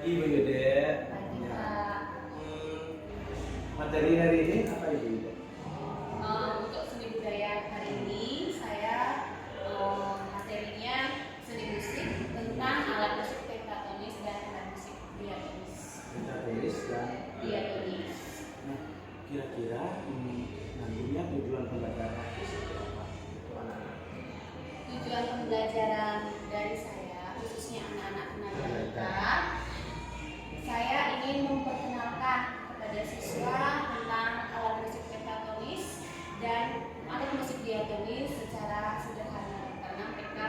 Ibu Yude. Pagi, Ya. Kak. Materi hari ini apa Ibu Yude? Untuk seni budaya hari ini saya materinya seni musik tentang alat musik pentatonis dan alat musik diatonis. Pentatonis dan Diatonis. Nah, kira-kira nantinya tujuan pembelajaran itu seperti apa untuk anak-anak? Tujuan pembelajaran dari saya, khususnya anak-anak tunanetra, saya ingin memperkenalkan kepada siswa tentang alat musik pentatonis dan alat musik diatonis secara sederhana karena mereka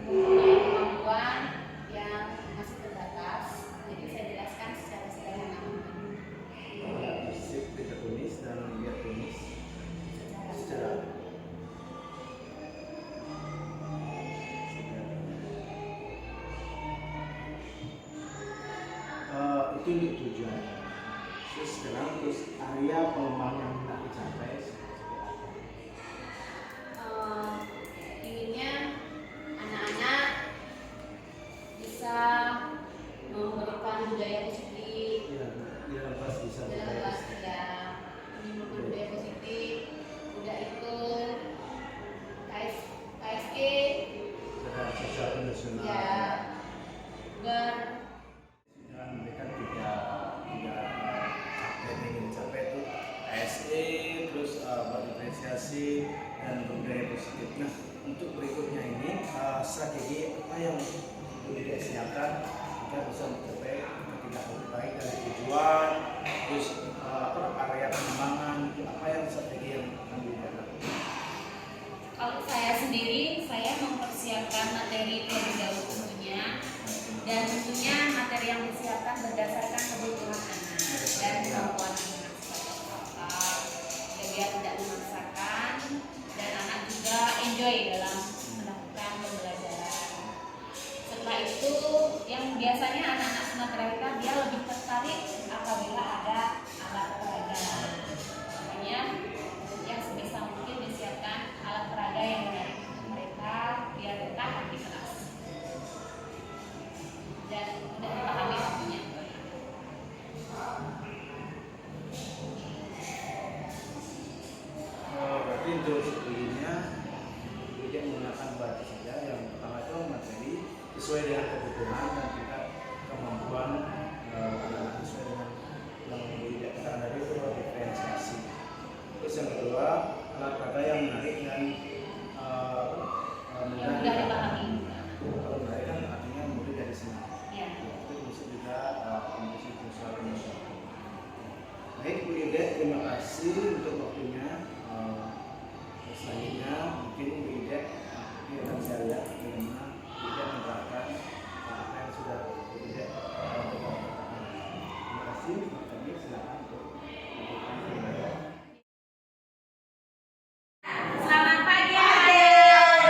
mempunyai kemampuan yang masih terbatas. Jadi saya jelaskan secara sederhana Alat musik pentatonis dan diatonis secara itu untuk tujuan. Terus sekarang terus area pengembangan yang hendak dicapai seperti apa? Inginnya anak-anak bisa memberikan budaya positif Ya, lepas bisa dalam budaya kelas positif. ya, menimbulkan budaya positif, udah ikut KSE Ada sosial nasional. ya ber Dan mereka tiga capaian yang ingin dicapai itu ASE, terus berdifferensiasi dan budaya positif. Nah, untuk berikutnya ini strategi apa yang perlu disiapkan agar bisa mencapai ketiga hal baik dari tujuan, terus area pengembangan, apa yang strategi yang akan digunakan? Kalau saya sendiri, saya mempersiapkan materi terlebih dahulu tentunya, dan tentunya materi yang disiapkan berdasarkan kebutuhan anak dan kemampuan anak seperti apa, ya, biar tidak memaksakan dan anak juga enjoy dalam melakukan pembelajaran. Setelah itu, yang biasanya anak-anak tunanetra dia lebih tertarik apabila ada alat peraga. Makanya yang sebisa mungkin disiapkan alat peraga yang menarik mereka biar betah di kelas dan mudah dipahami tentunya. Berarti untuk sebelumnya tidak menggunakan batu saja. Yang pertama itu materi sesuai dengan kebutuhan dan juga kemampuan anak-anak sesuai dengan yang didapatkan dari itu diferensiasi. Terus yang kedua alat kata yang menarik dan Yang mudah dipahami. Kalau menarik kan artinya mudah dari senang. Ya. Itu termasuk juga kondisi sosial masyarakat. Baik Bu Yude, terima kasih untuk waktunya. Selanjutnya mungkin Bu Yude ini akan saya lihat bagaimana Bu Yude menerapkan apa yang sudah Bu Yude lakukan. Terima kasih. Kami silakan untuk melakukan pembelajaran. Selamat pagi adik.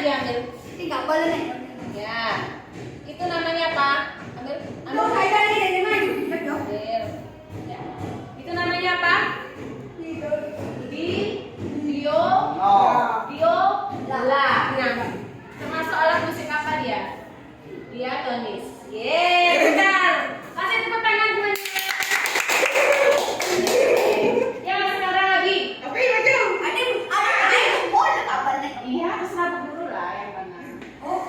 aja ambil. Ini nggak boleh nih. Ya. Itu namanya apa? Ambil. Lo kayak tadi dari mana? Betul. Ambil. Ya. Itu namanya apa? Dio. Lah. Nah, termasuk alat musik apa dia? Diatonis. Yeay, benar. Kasih tepuk tangan semuanya. Ya, sekarang lagi. Tapi betul. Ada boleh nggak boleh? Iya, terserah dulu lah yang mana. Oh,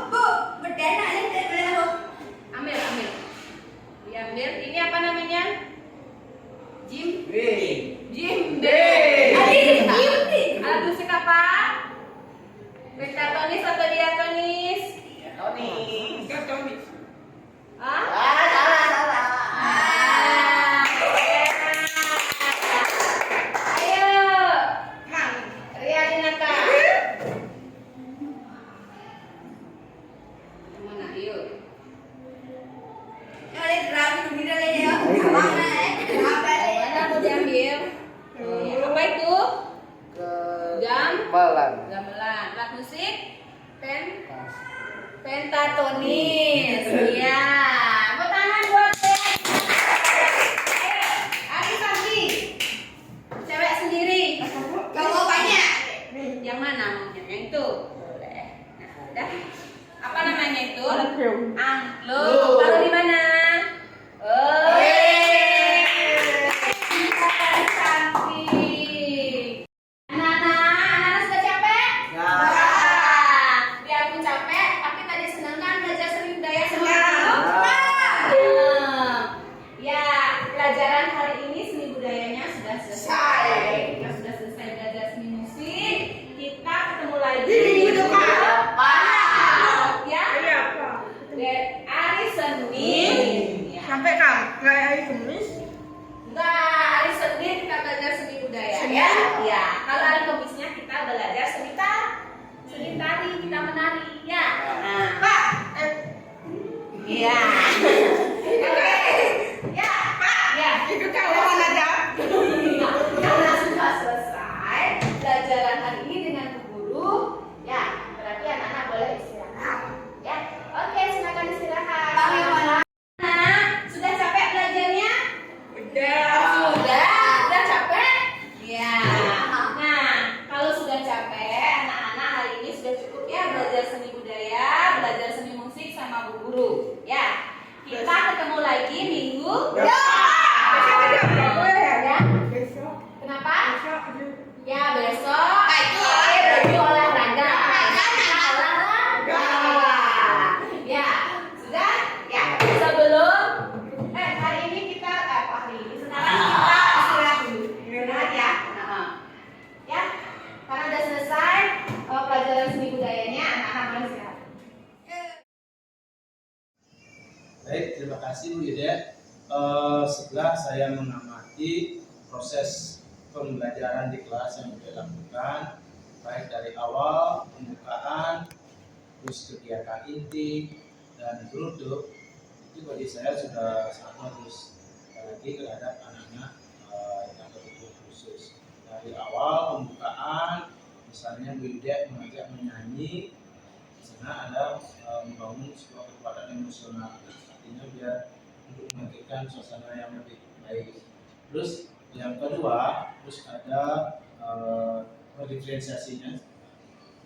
bu. Berdana ini boleh lo. Ambil. Diambil. Ini apa namanya? Jim D. Alat musik apa? Pentatonis atau diatonis? Hah? Salah. Ayo, Ria Dinata. Mana? Yuk. Ada drum dulu deh ya. Mana? Apa? Mana mau diambil? Apa itu? Gamelan. Alat musik? Pentatonis. Iya. Tepuk tangan buat Ria. Ari Santi. Cewek sendiri. Cowok banyak. Yang mana maunya? Yang itu. Boleh. Nah, udah. Apa namanya itu? Angklung. Taruh di mana? Oh. Cantik. Anak-anak sudah capek? Biar aku capek, tapi tadi senang kan belajar seni budaya sama aku? Ya, pelajaran hari ini seni budayanya sudah selesai. Kita sudah selesai belajar seni musik. Kita ketemu lagi Minggu depan. Ya? Hari Senin. Ya. Sampai nggak hari Kamis? Enggak, hari Senin kita belajar seni budaya ya. Ya, kalau hari Kamisnya kita belajar seni tari, kita menari ya. Nah, Pak. iya. Oke. Ya, Pak. Ya. Itu kawan aja. Karena sudah selesai pelajaran hari ini dengan Bu Guru, ya, berarti anak-anak boleh istirahat. Ya. Oke, silakan istirahat. Kami mana? Nah, sudah capek belajarnya? Udah. Sudah capek? Ya. Nah, kalau sudah capek, anak-anak hari ini sudah cukup ya belajar seni budaya, belajar seni musik sama Bu Guru. Ya. Kita ketemu lagi minggu Besok aja nggak boleh ya? Ya. Besok. Kenapa? Besok aja. Ya, besok baju olahraga. Olahraga. Ya, sudah? Ya, sebelum hari ini kita hari ini sekarang kita istirahat dulu. Istirahat ya. Ya, karena udah selesai pelajaran seni budayanya, anak-anak boleh istirahat. Baik, terima kasih Bu Yuda. Setelah saya mengamati proses pembelajaran di kelas yang sudah dilakukan, baik dari awal pembukaan, terus kegiatan inti dan produk, itu bagi saya sudah sangat bagus. Apalagi terhadap anak-anak yang berkebutuhan khusus. Dari awal pembukaan, misalnya Bu Yuda mengajak menyanyi, di sana ada membangun sebuah kekuatan emosional. Artinya biar untuk membangkitkan suasana yang lebih baik. Terus yang kedua, terus ada diferensiasinya.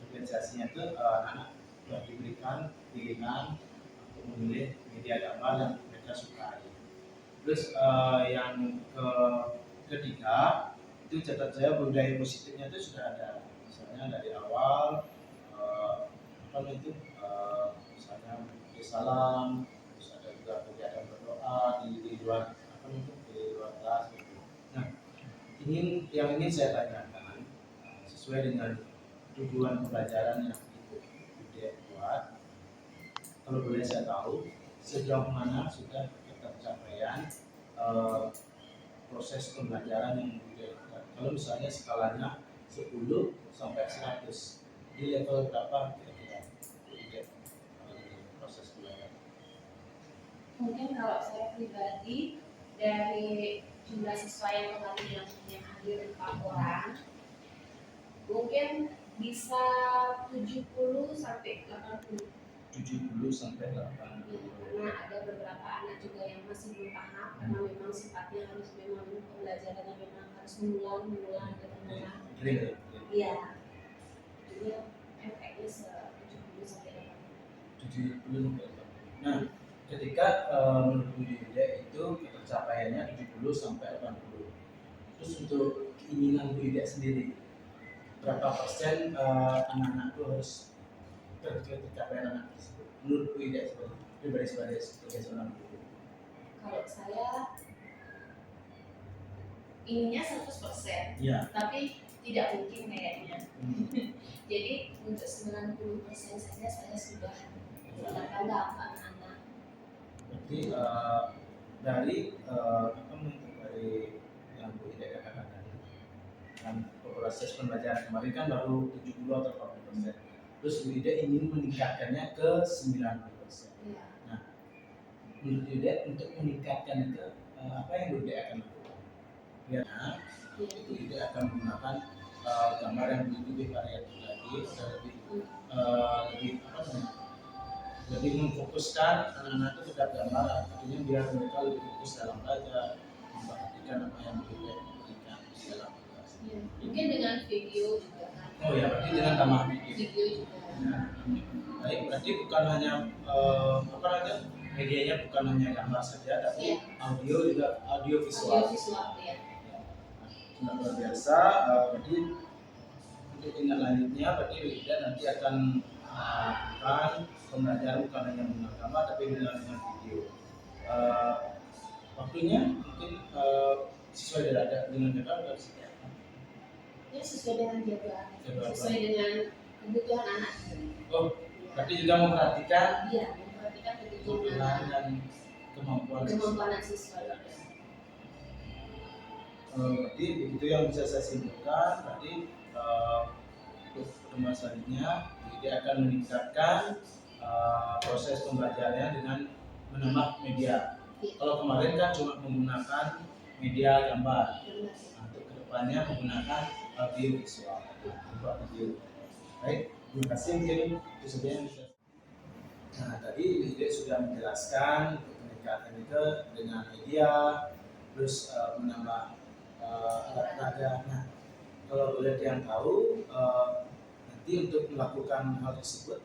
Diferensiasinya itu anak sudah diberikan pilihan untuk memilih media gambar yang mereka sukai. Terus yang ketiga, itu catat saya budaya positifnya itu sudah ada. Misalnya dari awal misalnya salam, terus ada juga kegiatan berdoa di luar di luar kelas gitu. Nah, yang ingin saya tanyakan sesuai dengan tujuan pembelajaran yang itu dia buat, kalau boleh saya tahu sejauh mana sudah tercapaian proses pembelajaran yang dilakukan. Kalau misalnya skalanya 10 sampai 100, di level berapa kira-kira proses belajar? Mungkin kalau saya pribadi dari jumlah siswa yang kemarin yang hadir 4 orang, mungkin bisa 70 sampai 80. 70 sampai 80. Karena ada beberapa anak juga yang masih belum paham karena memang sifatnya harus memang pembelajarannya memang harus mengulang Drill. iya jadi efeknya 70 sampai 80. 70 sampai 80. Nah, ketika menurut Bu Yuda itu pencapaiannya 70 sampai 80. Terus untuk keinginan Bu Yuda sendiri, berapa persen anak-anak itu harus tercapai anak tersebut? Menurut Bu Yuda sebagai seorang guru. Kalau saya inginnya 100%, Ya. tapi tidak mungkin kayaknya. Hmm. Jadi untuk 90% saja saya sudah sangat bangga ke anak-anak. Berarti dari dari yang Bu Ida katakan tadi, kan proses pembelajaran kemarin kan baru 70 atau 80%. Terus Bu Ida ingin meningkatkannya ke 90%. Ya. Nah, menurut Bu Ida untuk meningkatkan itu apa yang Bu Ida akan lakukan? Karena Bu Ida akan menggunakan gambar yang lebih variatif lagi, lebih apa namanya? Lebih memfokuskan anak-anak itu terhadap gambar, artinya biar mereka lebih fokus dalam belajar, memperhatikan apa yang kita berikan di dalam kelas. Ya. Mungkin dengan video juga kan. Oh ya, berarti dengan tambah video. Video juga. Nah, baik, berarti bukan hanya apa namanya medianya bukan hanya gambar saja, tapi audio juga audio visual. Audio visual ya. Nah, luar biasa. Berarti untuk tindak lanjutnya, berarti Wida nanti akan melakukan pembelajaran bukan hanya menggunakan gambar tapi dengan video. Waktunya mungkin sesuai dengan jadwal atau seperti apa? Ya sesuai dengan jadwal, Jadwal sesuai dengan kebutuhan anak. Oh, berarti juga memperhatikan Iya, memperhatikan kebutuhan kebutuhan anak, dan kemampuan. kemampuan siswa. Berarti itu yang bisa saya simpulkan. Berarti untuk pertemuan selanjutnya dia akan meningkatkan proses pembelajarannya dengan menambah media. Kalau kemarin kan cuma menggunakan media gambar. Nah, untuk kedepannya menggunakan audio visual, berupa video. Baik, terima kasih mungkin itu saja yang bisa. Nah, tadi Ide sudah menjelaskan untuk peningkatan itu dengan media, terus menambah alat peraga. Nah, kalau boleh yang tahu nanti untuk melakukan hal tersebut,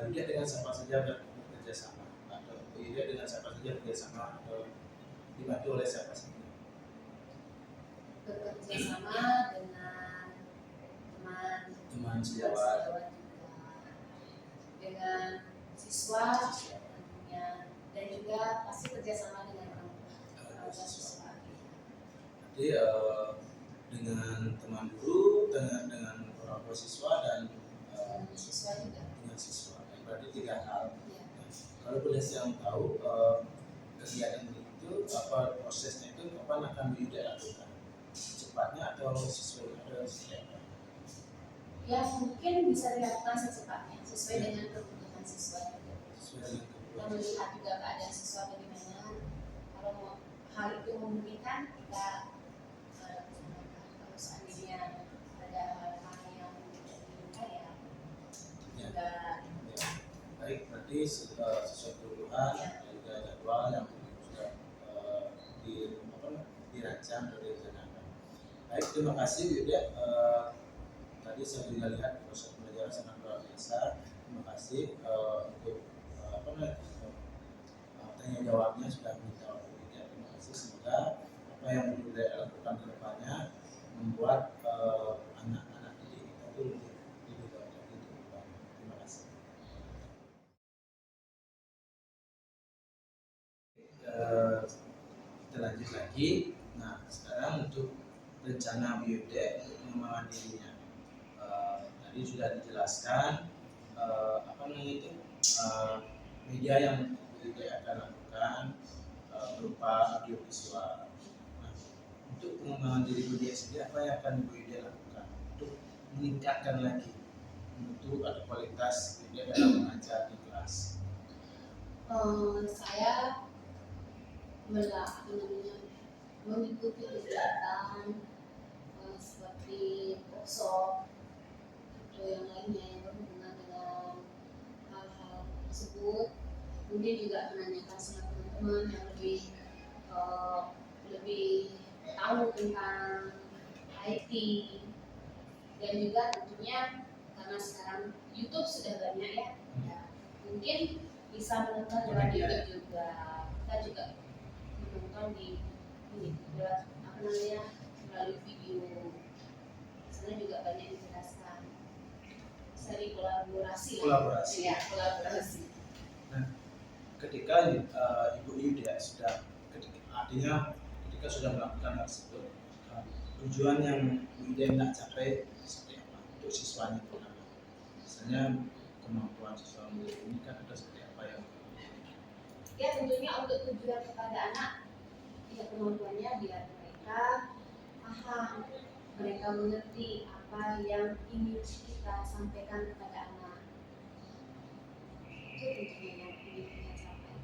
Ide dengan siapa saja bekerja sama, atau Ide dengan siapa saja bekerja sama, atau dibantu oleh siapa saja? Bekerja sama dengan Teman sejawat, juga, dengan siswa tentunya, dan juga pasti kerjasama dengan orang tua siswa. Jadi dengan teman guru, dengan orang tua siswa dan Siswa juga. dengan siswa. Berarti 3 hal. Ya. Kalau boleh yang tahu kegiatan itu apa prosesnya itu kapan akan dilakukan? Cepatnya atau sesuai ada siapa? Ya mungkin bisa dilakukan secepatnya sesuai dengan kebutuhan siswa juga. Sesuai dengan Kita kebutuhan. melihat juga keadaan siswa bagaimana. Kalau hal itu memungkinkan kita kalau seandainya ada hal-hal yang tidak diminta ya Ya. juga Ya. Baik, berarti sesuai kebutuhan dan juga jadwal yang sudah dirancang atau direncanakan. Baik, terima kasih Yuda. Tadi saya juga lihat proses pembelajaran sangat luar biasa. Terima kasih untuk tanya jawabnya sudah menjawab Yuda. Terima kasih, semoga apa yang Yuda lakukan ke depannya membuat anak-anak didik kita itu lebih baik lagi ke depan. Terima kasih. Kita lanjut lagi. Nah, sekarang untuk rencana Yuda untuk pengembangan dirinya. Tadi sudah dijelaskan apa namanya itu media yang Yuda akan lakukan berupa audio visual. Nah, untuk pengembangan diri Yuda sendiri apa yang akan Yuda lakukan untuk meningkatkan lagi mutu atau kualitas Yuda dalam mengajar di kelas? saya mengikuti kegiatan seperti workshop atau yang lainnya yang berhubungan dengan hal-hal tersebut. Kemudian juga menanyakan sama teman-teman yang lebih tahu tentang IT, dan juga tentunya karena sekarang YouTube sudah banyak ya, mungkin bisa menonton lewat YouTube juga. Kita juga menonton di ini lewat melalui video. Sana juga banyak dijelaskan. Seri kolaborasi. Kolaborasi. Ya, kolaborasi. Nah, ketika Ibu Yuda sudah artinya ketika sudah melakukan hal tersebut, tujuan yang Bu Yuda nak capai seperti apa untuk siswanya terutama? Misalnya kemampuan siswa ini kan ada seperti apa yang Ya tentunya untuk tujuan kepada anak, ya kemampuannya biar mereka paham, mereka mengerti apa yang ingin kita sampaikan kepada anak. Itu tujuan yang ingin kita capai.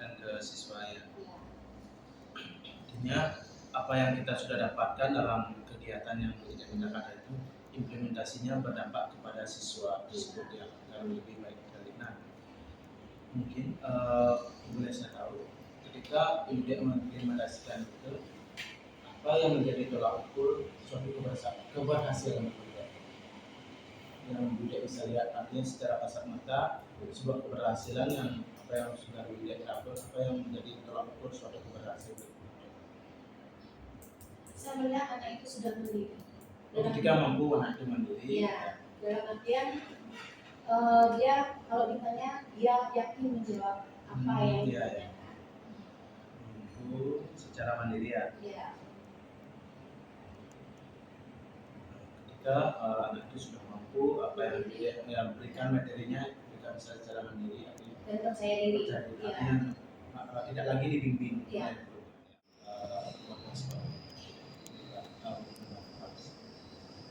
sampaikan ke siswa ya. Ya. Artinya apa yang kita sudah dapatkan dalam kegiatan yang kita gunakan itu implementasinya berdampak kepada siswa tersebut ya, agar lebih baik dari. Nah, mungkin boleh saya tahu ketika Ibu mengimplementasikan itu apa yang menjadi tolak ukur suatu keberhasilan Ibu yang Ibu bisa lihat, artinya secara kasat mata sebuah keberhasilan yang apa yang sudah Ibu dapat, apa yang menjadi tolak ukur suatu keberhasilan. Saya melihat anak itu sudah mandiri. Ketika mampu anak itu mandiri. Ya, dalam artian dia kalau ditanya dia yakin menjawab apa yang ditanyakan. Mampu secara mandiri ya. Ya. Ketika anak itu sudah mampu, apa yang dia berikan materinya kita bisa secara mandiri, Dan percaya diri. artinya tidak lagi dibimbing. Ya.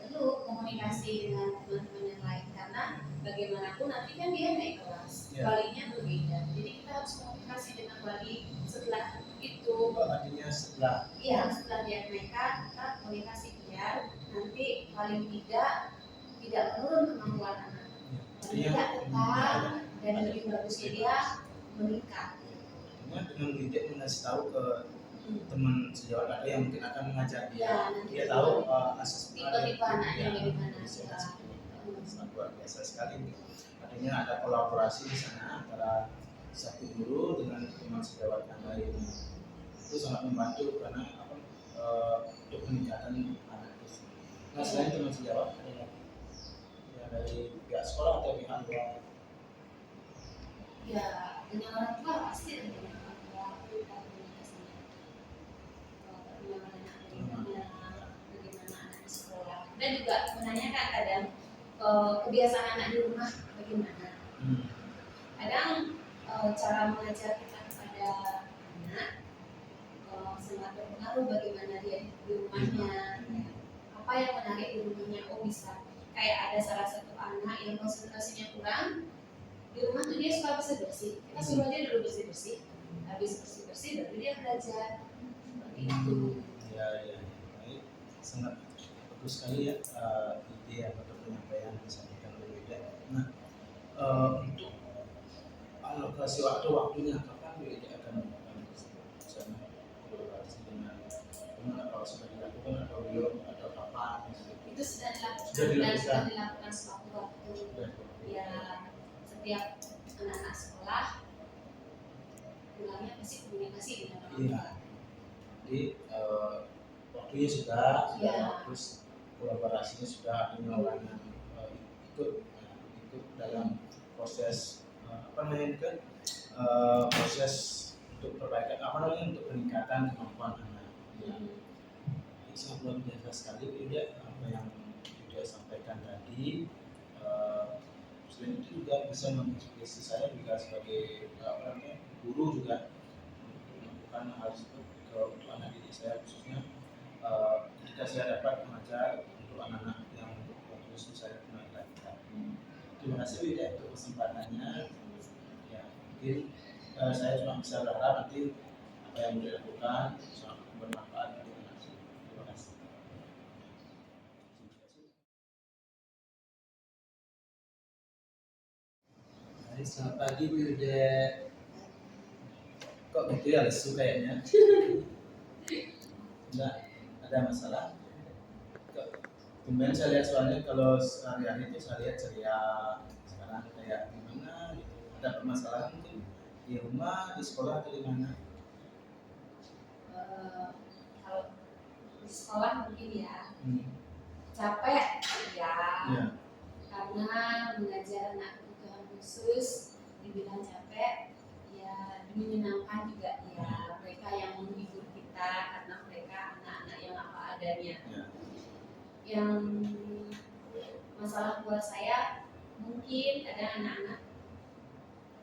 Perlu komunikasi dengan teman-teman yang lain karena bagaimanapun nanti kan dia naik kelas, Ya. walinya berbeda. Jadi kita harus komunikasi dengan wali setelah itu. Artinya setelah Iya, setelah dia naikkan kita komunikasi biar nanti paling tidak menurun kemampuan anak. Tidak tetap dan lebih bagusnya dia meningkat. dengan didik mengasih tahu ke teman sejawat ada yang mungkin akan mengajar Ya, dia tahu asas tipe-tipe anaknya bagaimana. sangat luar biasa sekali. Artinya ada kolaborasi di sana antara satu guru dengan teman sejawat yang lain. Itu sangat membantu karena untuk peningkatan anak itu. Nah, selain teman sejawat ada lagi ya, dari pihak sekolah atau pihak luar. Ya, dengan orang tua pasti ada dengan orang tua kita komunikasinya. Bagaimana anak di sekolah. Dan juga menanyakan kadang kebiasaan anak di rumah bagaimana. Kadang cara mengajar kita kepada anak sangat berpengaruh bagaimana dia di rumahnya. Apa yang menarik di rumahnya? Oh bisa kayak ada salah satu anak yang konsentrasinya kurang. Di rumah tuh dia suka bersih-bersih. Kita suruh aja dulu bersih-bersih. Habis bersih-bersih baru dia belajar. Seperti itu. Ya, baik. Sangat bagus sekali ya ide atau penyampaian yang disampaikan oleh Wida. Nah, untuk alokasi waktunya kapan Wida akan melakukan misalnya kolaborasi dengan teman atau sudah dilakukan atau belum atau kapan? Itu sudah dilakukan Sudah dan dilakukan. sudah dilakukan sewaktu-waktu. Ya, setiap anak-anak sekolah pulangnya pasti komunikasi dengan orang tua. Iya. Jadi waktunya sudah Ya. terus kolaborasinya sudah, artinya orang yang ikut dalam proses apa namanya kan proses untuk perbaikan untuk peningkatan kemampuan anak. Ya. Sangat luar biasa sekali ya apa yang sudah sampaikan tadi. Selain itu juga bisa menginspirasi saya juga sebagai guru juga melakukan hal tersebut untuk anak didik saya, khususnya ketika saya dapat mengajar untuk anak-anak yang khusus saya pernah lakukan. Terima kasih Wida untuk kesempatannya. Ya, mungkin saya cuma bisa berharap nanti apa yang dilakukan sangat bermanfaat untuk anak. Terima kasih. Selamat pagi Bu Yude. Kok gitu ya lesu kayaknya? Enggak ada masalah. Kok tumben saya lihat soalnya kalau sehari-hari itu saya lihat ceria. Sekarang kayak gimana gitu. Ada permasalahan mungkin di rumah, di sekolah atau di mana? Kalau di sekolah mungkin ya Hmm. capek ya, Ya. karena mengajar anak kebutuhan khusus dibilang capek ya, menyenangkan juga ya, mereka yang menghibur kita karena mereka anak-anak yang apa adanya. Ya. Yang masalah buat saya mungkin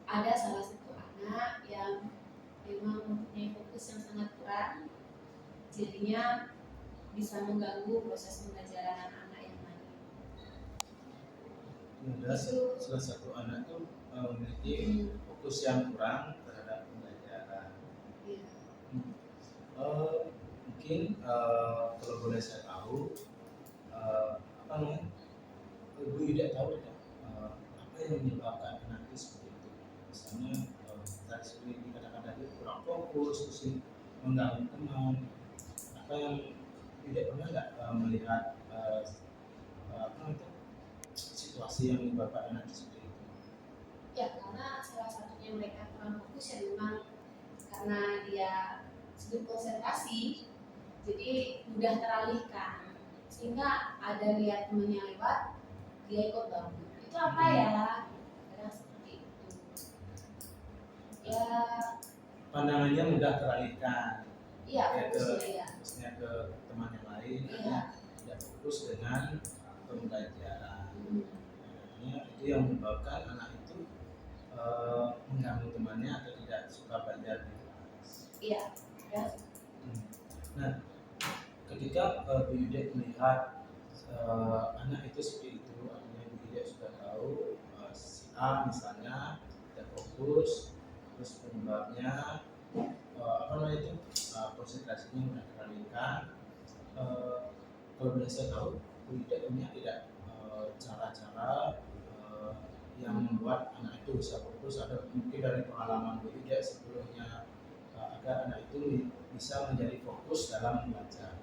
ada salah satu anak yang memang mempunyai fokus yang sangat kurang, jadinya bisa mengganggu proses pembelajaran anak-anak yang lain. Ada salah satu anak tuh memiliki fokus yang kurang terhadap pembelajaran. Iya. Mungkin kalau boleh saya tahu, apa namanya? Ibu tidak tahu tidak apa yang menyebabkan anak itu seperti itu. Misalnya tadi seperti dikatakan tadi kurang fokus, terus mengganggu teman. Apa yang tidak pernah nggak melihat apa itu situasi yang menyebabkan anak itu seperti itu? Ya, karena salah satunya mereka kurang fokus ya, memang karena dia sulit konsentrasi, jadi mudah teralihkan, sehingga ada lihat temannya lewat, dia ikut bangun. Itu apa ya? Kadang seperti itu. Ya, Pandangannya mudah teralihkan, iya ya ke fokusnya ya. maksudnya ke teman yang lain, Iya. artinya tidak fokus dengan pembelajaran. Artinya itu yang menyebabkan anak itu mengganggu temannya atau tidak suka belajar di kelas. Iya. Ya. Nah, ketika Bu Yude melihat anak itu seperti itu, artinya Bu Yude sudah tahu si A misalnya tidak fokus, terus penyebabnya apa namanya itu konsentrasinya mudah teralihkan. Kalau boleh saya tahu, Bu Yude punya tidak cara-cara yang membuat anak itu bisa fokus, ada mungkin dari pengalaman Bu Yude sebelumnya agar anak itu bisa menjadi fokus dalam belajar.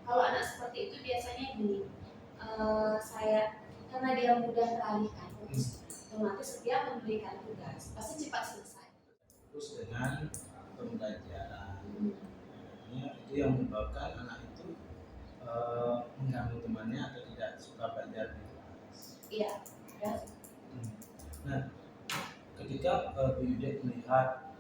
Kalau anak seperti itu biasanya gini, saya karena dia mudah teralihkan fokus, otomatis setiap memberikan tugas pasti cepat selesai. Fokus dengan pembelajaran. Artinya itu yang menyebabkan anak itu mengganggu temannya atau tidak suka belajar di kelas. Iya. Ya. Nah, ketika Bu Yude melihat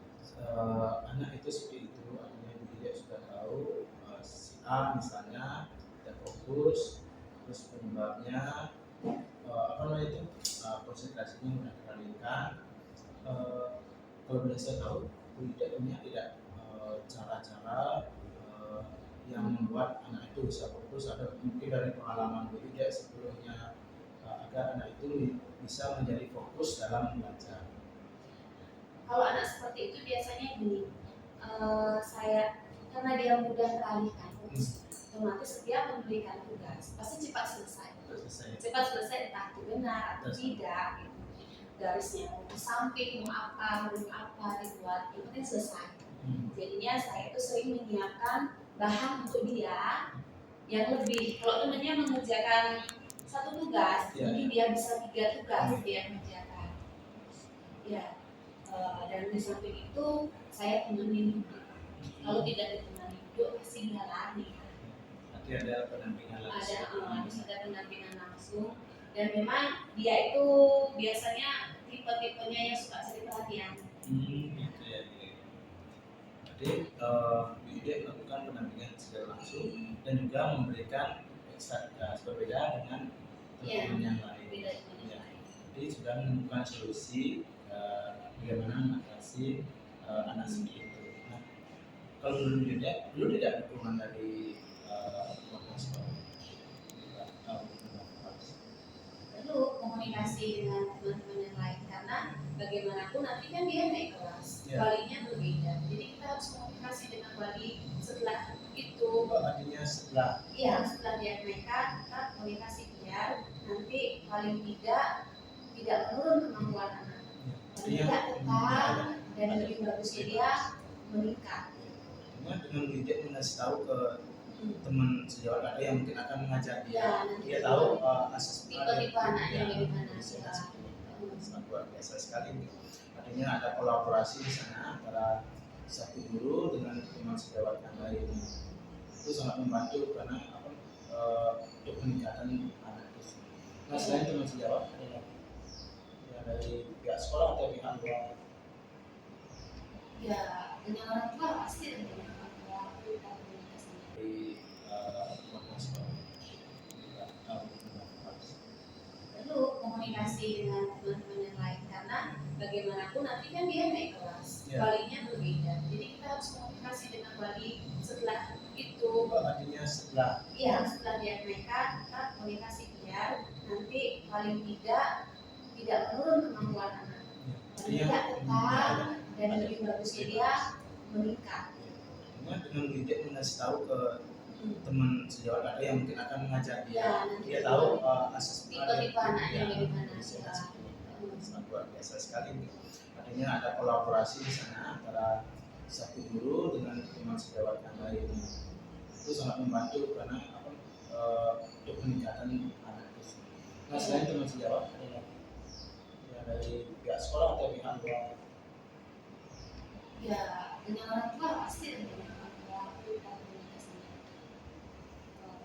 anak itu seperti itu, artinya Bu Yude sudah tahu si A misalnya tidak fokus, terus penyebabnya apa namanya itu konsentrasinya mudah teralihkan. Kalau boleh saya tahu, Bu Yude punya tidak cara-cara yang membuat anak itu bisa fokus, ada mungkin dari pengalaman Bu Yude sebelumnya agar anak itu bisa menjadi fokus dalam belajar. Kalau anak seperti itu biasanya gini, saya karena dia mudah teralihkan fokus, otomatis setiap memberikan tugas pasti cepat selesai. Cepat selesai, entah itu benar atau tidak. Gitu. Garisnya mau di samping, mau apa dibuat, yang penting selesai. Jadinya saya itu sering menyiapkan bahan untuk dia yang lebih. Kalau temannya mengerjakan satu tugas, mungkin dia bisa 3 tugas dia mengerjakan. Ya. Dan di samping itu saya temenin duduk. Kalau tidak ditemani duduk pasti dia lari. Nanti ada pendampingan langsung. Harus ada pendampingan langsung. Dan memang dia itu biasanya tipe-tipenya yang suka cari perhatian. Gitu ya. Jadi Bu Yude melakukan pendampingan secara langsung dan juga memberikan ekstra berbeda dengan teman-teman yang lain. Ya. Jadi sudah menemukan solusi bagaimana mengatasi anak seperti itu. Nah, kalau dulu tidak dukungan dari keluarga sekolah. Perlu komunikasi dengan teman-teman yang lain karena bagaimanapun nanti kan dia naik kelas, walinya berbeda. Jadi kita harus komunikasi dengan wali setelah itu. Artinya setelah dia naik kita komunikasi biar nanti paling tidak menurun kemampuan bagusnya dia meningkat. Cuma dengan didik mengasih tahu ke teman sejawat ada yang mungkin akan mengajar Ya, dia, nanti dia tahu asas tipe-tipe anaknya bagaimana. bisa sangat luar biasa sekali nih. Artinya ada kolaborasi di sana antara satu guru dengan teman sejawat yang lain. Itu sangat membantu karena untuk peningkatan anak itu. Nah selain teman sejawat ada yang dari pihak sekolah atau pihak luar? Ya, dengan orang tua pasti dengan orang tua kita komunikasinya. Dari warga sekolah. Perlu komunikasi dengan teman-teman yang lain karena bagaimanapun nanti kan dia naik kelas, Ya. walinya berbeda. Jadi kita harus komunikasi dengan wali setelah itu. Artinya setelah Iya, setelah dia naikkan, kita komunikasi biar nanti paling tidak menurun kemampuan anak. Paling tidak tetap dan lebih bagusnya dia meningkat. cuma dengan didik mengasih tahu ke teman sejawat ada yang mungkin akan mengajar dia, Ya, nanti dia tahu asas tipe-tipe anaknya bagaimana. bisa sangat luar biasa sekali nih. Artinya ada kolaborasi di sana antara satu guru dengan teman sejawat yang lain. Itu sangat membantu karena untuk peningkatan anak itu. Nah selain teman sejawat ada yang dari pihak sekolah atau pihak luar? Ya, dengan orang tua pasti dengan orang tua kita komunikasinya.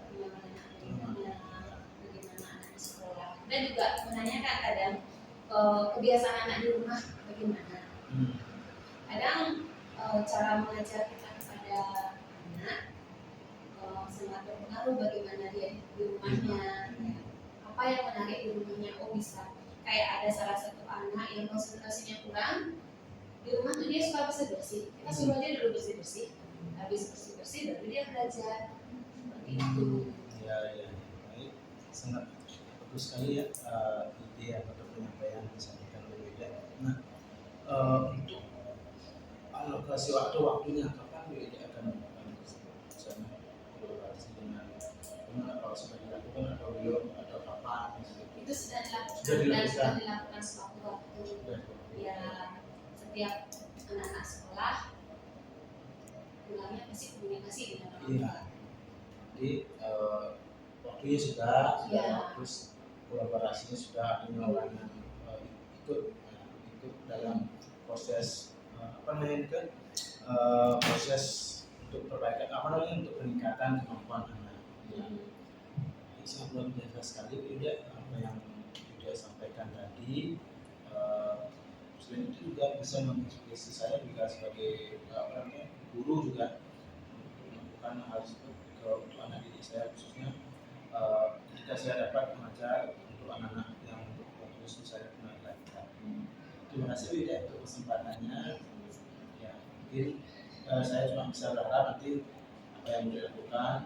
Bagaimana anak di sekolah. Dan juga menanyakan kadang kebiasaan anak di rumah bagaimana. Kadang cara mengajar kita kepada anak sangat berpengaruh bagaimana dia di rumahnya. Apa yang menarik di rumahnya? Oh bisa. Kayak ada salah satu anak yang konsentrasinya kurang, di rumah tuh dia suka bersih-bersih. Kita suruh aja dulu bersih-bersih. Habis bersih-bersih baru dia belajar. Seperti itu. Ya, baik, sangat bagus sekali ya ide atau penyampaian yang disampaikan oleh Wida. Nah, untuk alokasi waktunya kapan Wida akan bersama kolaborasi dengan teman atau sudah dilakukan atau belum atau kapan? Itu sudah dilakukan Sudah dan dilakukan. sudah dilakukan sewaktu-waktu. Ya, setiap anak-anak sekolah pulangnya pasti komunikasi dengan orang Iya. tua. Jadi waktunya sudah, Iya. terus kolaborasinya sudah, artinya orang yang ikut dalam proses apa namanya itu proses untuk perbaikan untuk peningkatan kemampuan anak. Ya. Ini sangat luar biasa sekali juga apa yang sudah sampaikan tadi. Selain itu juga bisa menginspirasi saya juga sebagai guru juga melakukan hal tersebut untuk anak didik saya khususnya ketika saya dapat mengajar untuk anak-anak yang berfokus saya pernah lakukan. Terima kasih Wida untuk kesempatannya. Ya, mungkin saya cuma bisa berharap nanti apa yang boleh lakukan